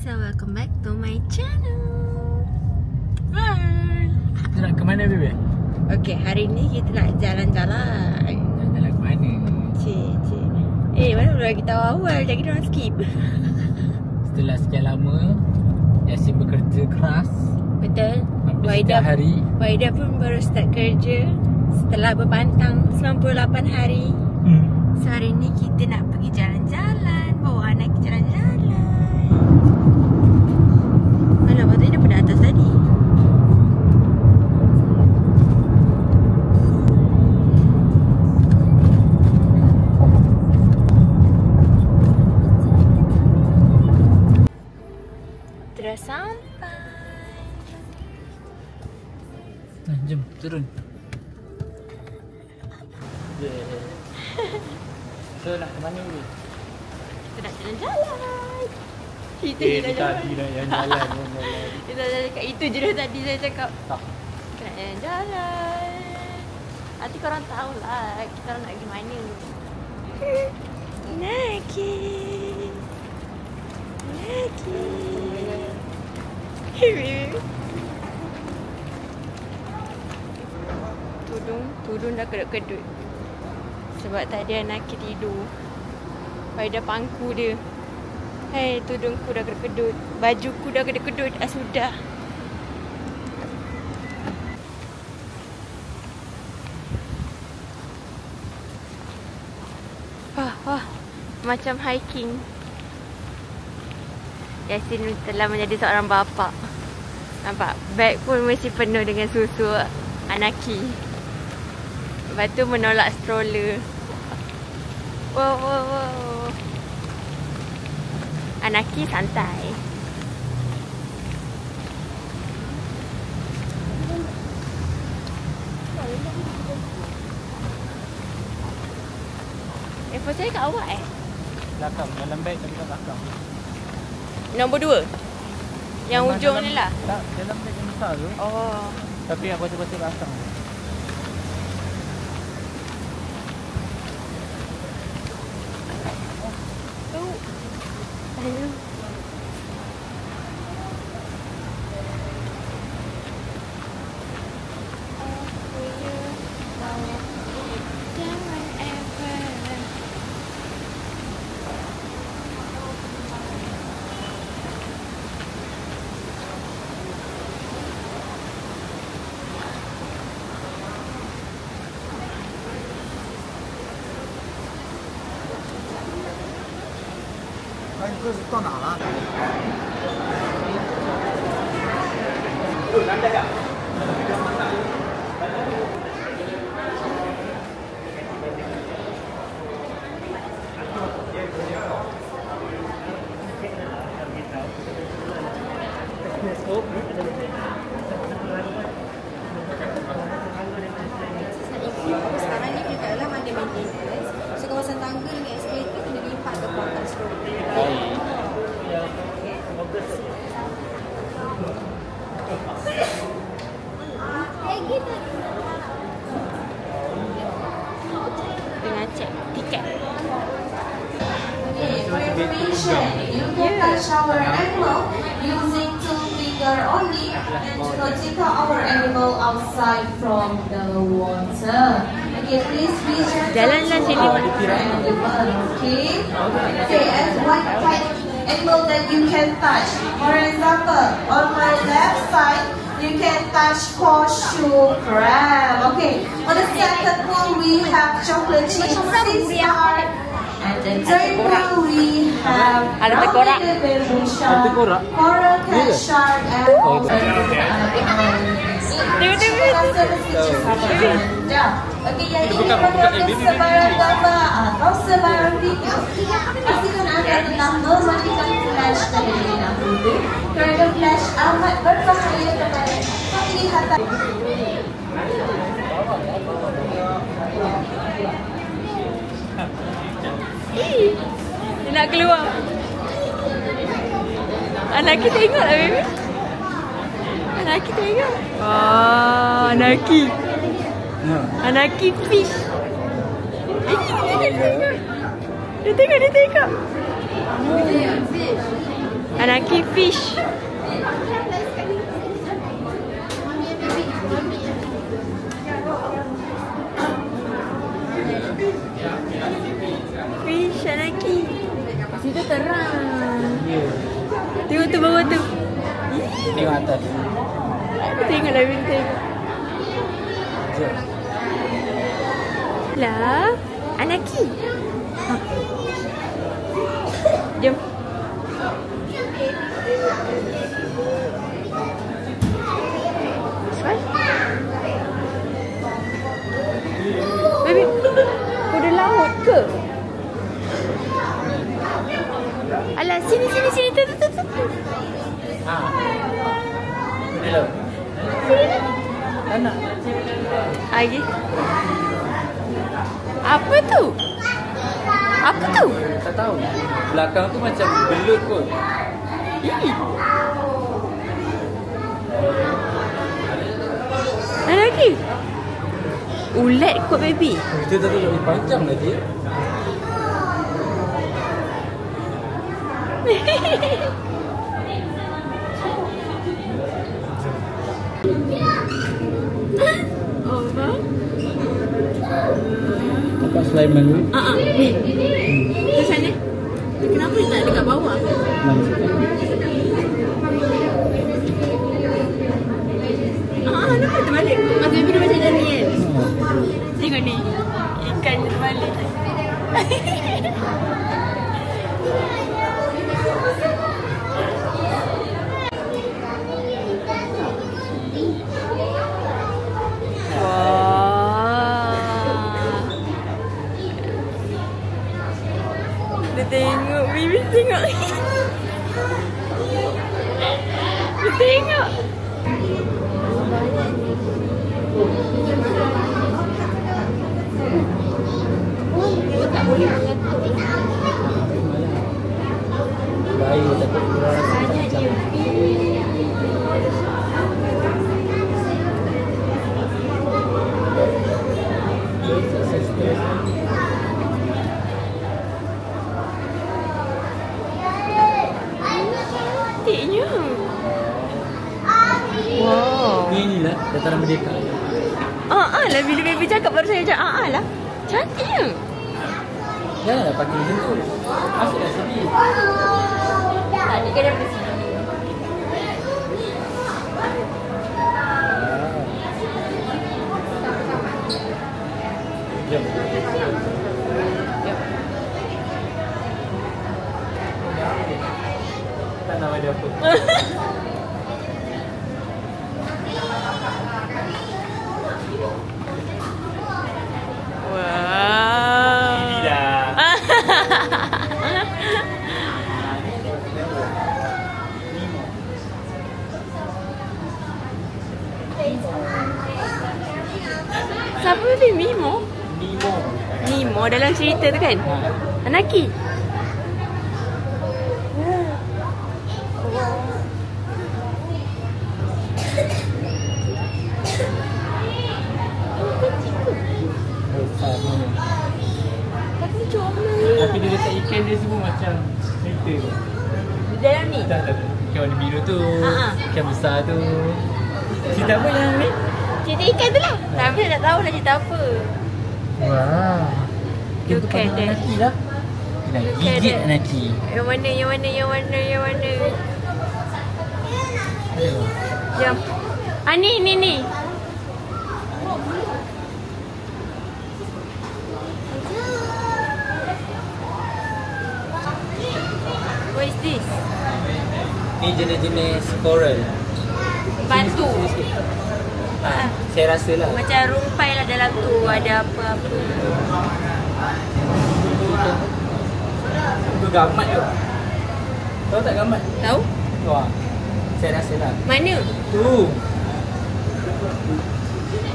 So welcome back to my channel. Hai. Kita nak ke mana, Bebe? Okay, hari ni kita nak jalan-jalan. Jalan ke mana? Cik. Mana orang kita awal, jadi kita orang skip. Setelah sekian lama Yasin bekerja keras. Betul. Setiap hari. Waida pun baru start kerja setelah berpantang 98 hari. So hari ni kita nak pergi jalan-jalan, bawa anak kita jalan-jalan. Alah, patutnya dia pada atas tadi. Terus sampai. Jom, turun. So nak ke mana ni? Kita nak jalan-jalan. Kita tadi nak jalan-jalan. Kita dah cakap itu je dah tadi saya cakap. Tak. Kita nak jalan-jalan. Nanti korang tahulah kita orang nak pergi mana. Naki. Tudung dah kedut-kedut. Sebab tadi Naki tidur. Pada pangku dia. Hei, tudungku dah kedut-kedut. Bajuku dah kedut-kedut. Sudah. Wah. Macam hiking. Yasin telah menjadi seorang bapa. Nampak? Beg pun mesti penuh dengan susu Anaki. Lepas tu menolak stroller. Wow. Anaki santai. Phone saya kat awak Belakang, dalam beg tapi kat belakang. Nombor 2? Yang hujung ni lah? Tak, dalam beg yang besar tu. Oh. Tapi yang pasal-pasal belakang. Sekarang ni kita dalam ada maintenance. So kawasan tangga dengan eskalator kena lipat ke belakang stroke. Dengan cek tiket. For information, you can touch our animal using 2 fingers only and do not take our animal outside from the water. Okay, please be gentle Jalan-jalan to sini, our Mak. animal. Okay, and what kind of animal that you can touch? For example, on my left side, you can touch horseshoe crab. Okay, on the second one we have chocolate chip sea star. And the third one we have rounded bamboo shark, coral cat shark, and Okey, jadi ini sebarang gambar atau sebarang video. Pastikan anda telah mematikan flash terlebih dahulu kerana flash amat berbahaya kepada penglihatan. Dia nak keluar. Anaki tengok lah, baby. Anaki tengok. Anaki. Anaki fish. Dia tengok. Anaki fish. Fish Anaki. Situ terang. Ya. Tengok tu bawah tu. Tengok atas. Tengok lah bintang. Jom. Lah, Anaki. Ha. Jom. Smile. Baby, kuda laut ke? Alah, sini. Tu. Ha. Hello. Tak nak. Lagi. Apa tu? Tak tahu. Belakang tu macam belut kot. Ada lagi? Ulat kot baby. Kita tak tahu lebih panjang lah dia. Oh, bang. Nampak Sulaiman tu? Ni. Di sana. Kenapa dia tak dekat bawah? Mana situ? Nampak terbalik. Mas baby dia macam ni kan? Tengok ni. Ikan dia terbalik. Dia tengok, baby tengok. Dia tengok. Tak boleh mengetuk. Bahaya takut kurang rasa panjang. Cantiknya. Wow. Ni lah dataran merdeka. Lah bila baby cakap baru saya cakap lah. Cantiknya. Janganlah pakai macam tu. Masuklah sini. Tak, dia kena pergi sini. Jom. Tak nama dia apa. Wow. Ini dah. Siapa ni Mimo? Nemo dalam cerita tu kan? Anaki. Tapi dia letak ikan dia semua macam cerita tu. Di dalam ni? Tak. Ikan warna biru tu. Ikan besar tu. Cerita apa yang ni? Cerita ikan tu lah. Tapi tak tahu nak cerita apa. Wah. Look at that. Anaki lah. Nak gigit Anaki. Yang mana? Jom. Ni. What is this? Ni jenis-jenis coral. Batu. Saya rasa lah. Macam rumpai lah dalam tu. Ada apa-apa. Tu gamat tu. Tahu tak gamat? Tahu? Wah. Saya rasa lah. Mana? Tu.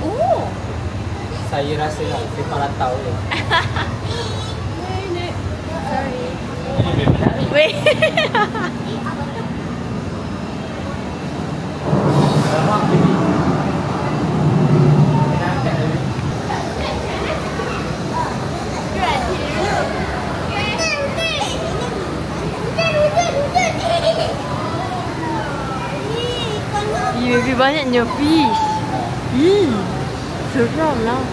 Oh. Saya rasa lah. Saya malah tahu tu. Sorry. Wait. banyaknya fish. Seram lah.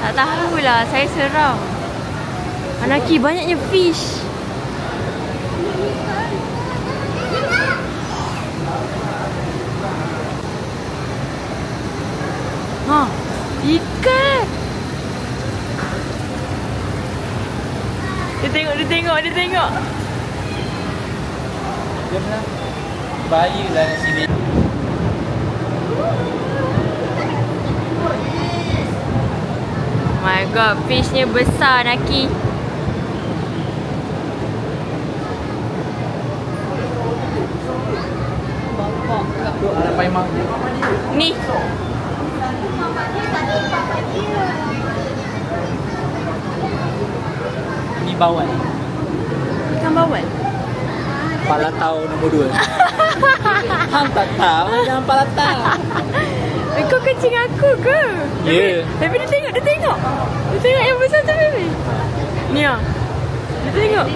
Tak tahulah, saya seram. Anaki, banyaknya fish. Ha, ikan. Dia tengok. Dia pernah bahaya lah kat sini. My god, fishnya besar, Naki. Bapak Tu arah Paimang. ni. Ni bawal. Ikan bawal. Palatau nombor 2. Hang tak tahu jangan palatau. Kau kencing aku ke? Ya. Baby dia tengok. Dia tengok yang besar tu, baby. Ni ah. Dia tengok.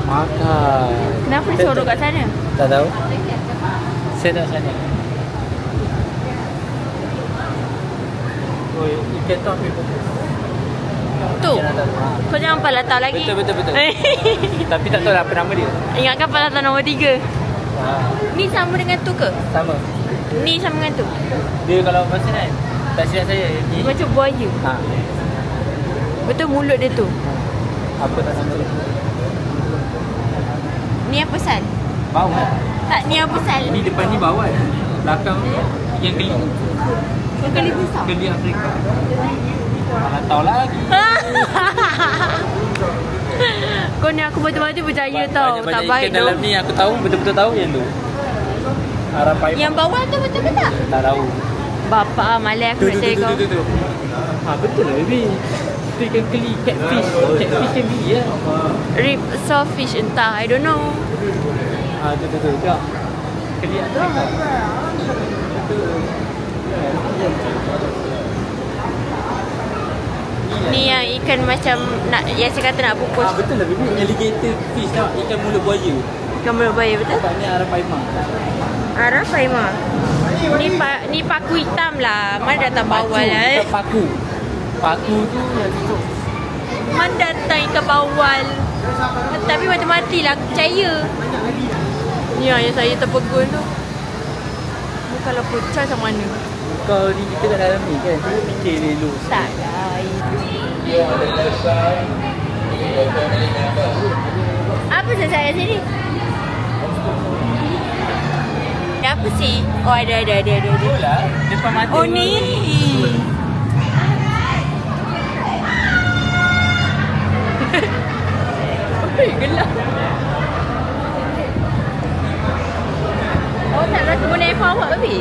Makan. Kenapa dia sorok kat sana? Tak tahu. Saya tak sana. Oh, ikan tu ambil fokus. Tu. Kau jangan palatau lagi. Betul. Tapi tak tahu lah apa nama dia. Ingatkan palatau nombor 3. Ni sama dengan tu ke? Sama. Ni sama dengan tu. Dia kalau pasal kan, tak silap saya ni. Macam buaya. Ha. Betul mulut dia tu. Apa tak nama dia? Ni apa sal? Bawal. Tak, ni apa sal? Ini depan ni bawal. Belakang yang geli. Yang kali besar. Geli Afrika. Mana tahu lagi. Kau ni aku betul-betul percaya tau. Tak baik ikan dalam tu. ni aku tahu, betul-betul tahu yang tu. Arah Paimang. Yang bawah tu betul ke tak? Tak tahu. Bapak malai aku nak cari kau. Tu. Ha, betul lah baby. Itu ikan keli, catfish. Catfish yang beli ya. Rib, sawfish entah, I don't know. Ha, tu. Tengok. Keli Afrika. Ni yang ikan macam nak, yang saya kata nak pupus. Ah, betul lah baby. Alligator fish tau. Ikan mulut buaya. Ikan mulut buaya, betul? Sebab ni arah Paimang. Arah Paimang. Ni paku hitam lah. Mana datang bawal lah Bukan paku. Paku tu yang tu. Mana datang ikan bawal. Tapi mati-matilah aku percaya. Ni yang saya terpegun tu. Ni kalau pecah macam mana? Kau ni kita kat dalam ni kan. Kita fikir dulu. Tak lah. Apa saya sini? Apa sih? Oh ada. Betul lah. Depan mata. Oh ni. Gelap. Oh tak rasa boleh iPhone awak tapi.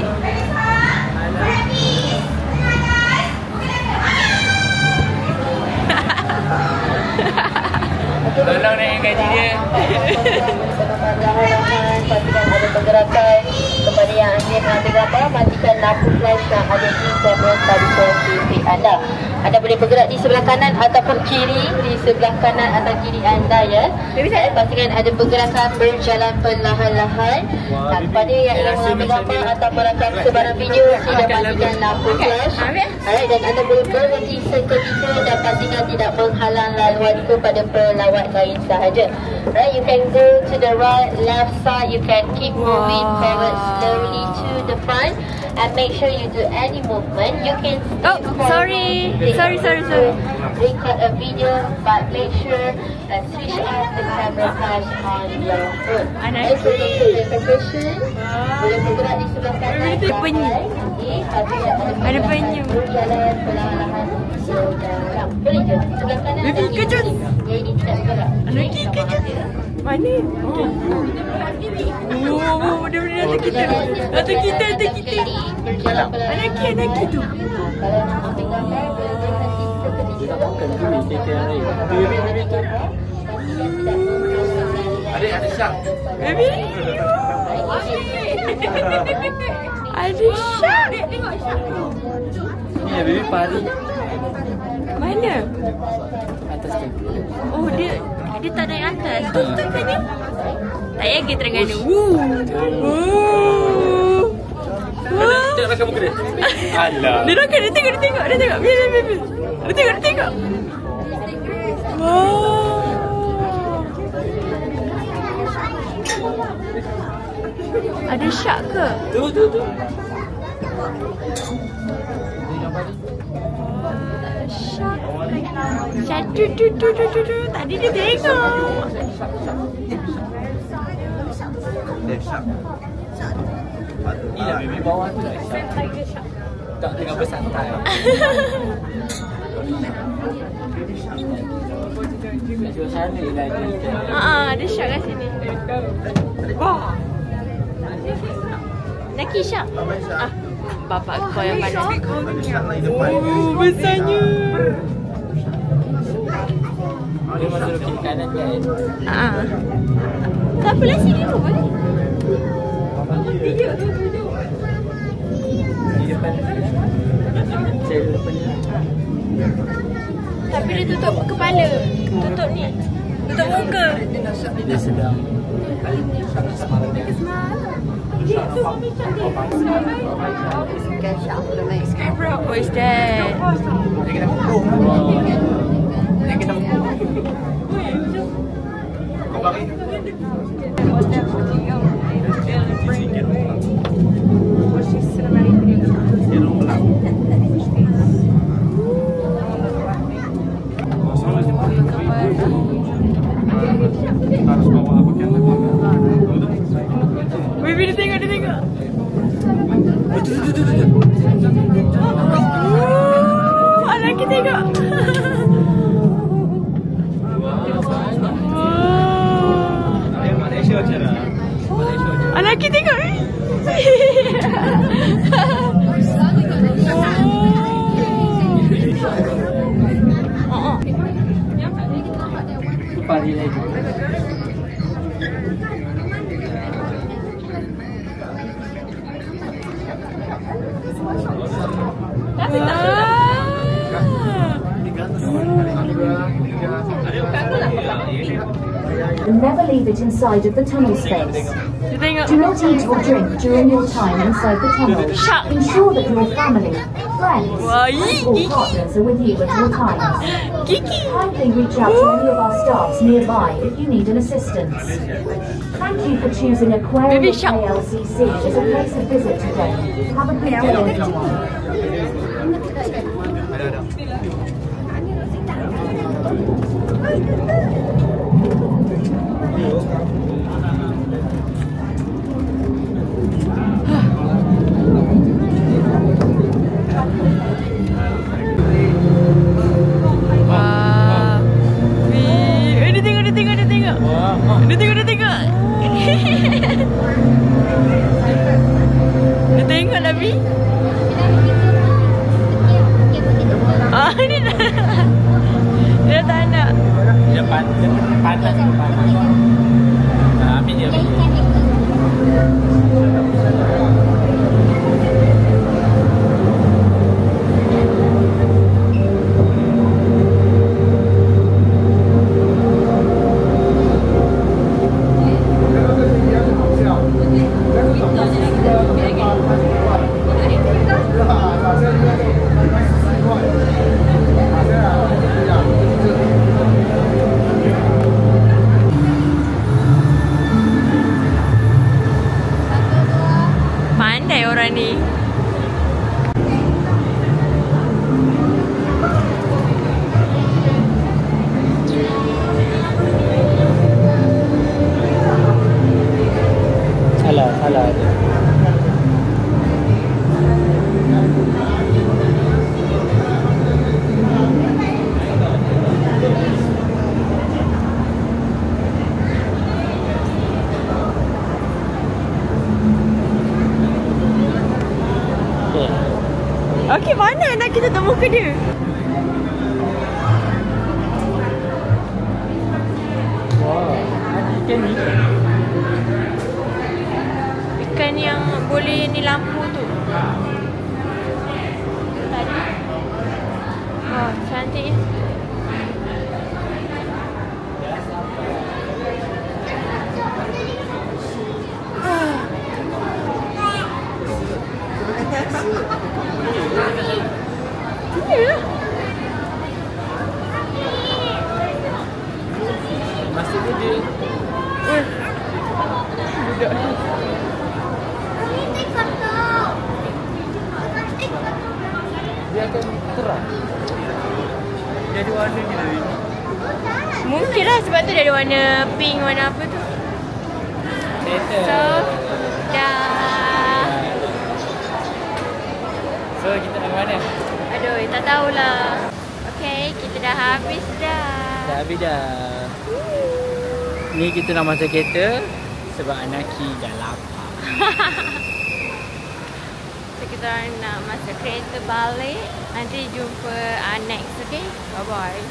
Tolong naik gaji dia. Pastikan ada pergerakan kepada yang ingin mengambil gambar. Matikan lampu flash yang ada di kamera tradisional TV anda. Anda boleh bergerak di sebelah kanan ataupun kiri, di sebelah kanan atau kiri anda ya. Pastikan ada pergerakan berjalan perlahan-lahan. Kepada yang ingin mengambil gambar ataupun rakam sebarang video, sila matikan lampu flash. Dan anda boleh berhenti seketika dan pastikan tidak menghalang laluan kepada pelawat lain sahaja. Right, you can go to the right, left side. You can keep moving forward slowly to the front, and make sure you do any movement. You can Sorry. record a video, but make sure that switch off the camera flash on your phone. Boleh bergerak di sebelah kanan. Ada penyu. Ada penyu. Berjalan perlahan-lahan. Boleh je sebelah kanan. Kejut. Ini tidak bergerak. Anaki kejut. Mana? Oh, dia beri atas kita. Atas kita. Anaki tu. Kalau nak ambil gambar, boleh berhenti seketika. Ada shark. Baby. Ada shark. Ni ya baby pari. Mana? Atas tu. Oh, dia tak naik atas. Tutup kan dia? Tak yakin Terengganu. Tengok rakam muka dia. Alah. Dia rakam, dia tengok. Biar. Dia tengok. Wow. Ada shark ke? Tu. Shark. Satu. Tadi dia tengok. Iya, di bawah tu dah shark. Tak tengah bersantai. Macam sana lah. Ada shark kat sini. Wah. Laki shark. Bapak kau yang pandai. Oh, besarnya. Dia masuk kiri kanan kan? Tak apalah sini tu boleh. Duduk. Di depan. Saya duduk depan ni. Tapi dia tutup kepala. Tutup ni. Tutup muka. Dia sedang semalam dia. What is that? Baby, dia tengok. Anak kita tengok. Anak kita tengok. Pagi lagi. Never leave it inside of the tunnel space. Do not eat or drink during your time inside the tunnel. Ensure that your family, friends, or partners are with you at all times. Kindly reach out to any of our staffs nearby if you need an assistance. Thank you for choosing Aquarium KLCC as a place of visit today. Have a good day, everyone. Dia tengok Nabi. Dia tak nak. Dia panas. Ambil dia. Pandai orang ni. Salah. Okey, mana nak kita tengok muka dia? Wow, ikan ni. Ikan yang boleh ni lampu tu. Tadi. Wah, cantik ya. dia akan terang. Dia ada warna ni tadi. Mungkin lah sebab tu dia ada warna pink, warna apa tu. So, dah. So, kita nak mana? Aduh, tak tahulah. Okay, kita dah habis dah. Dah habis dah. Ni kita nak masuk kereta sebab Anaki dah lapar. So, kita nak masuk kereta balik. Nanti jumpa next, okay? Bye-bye.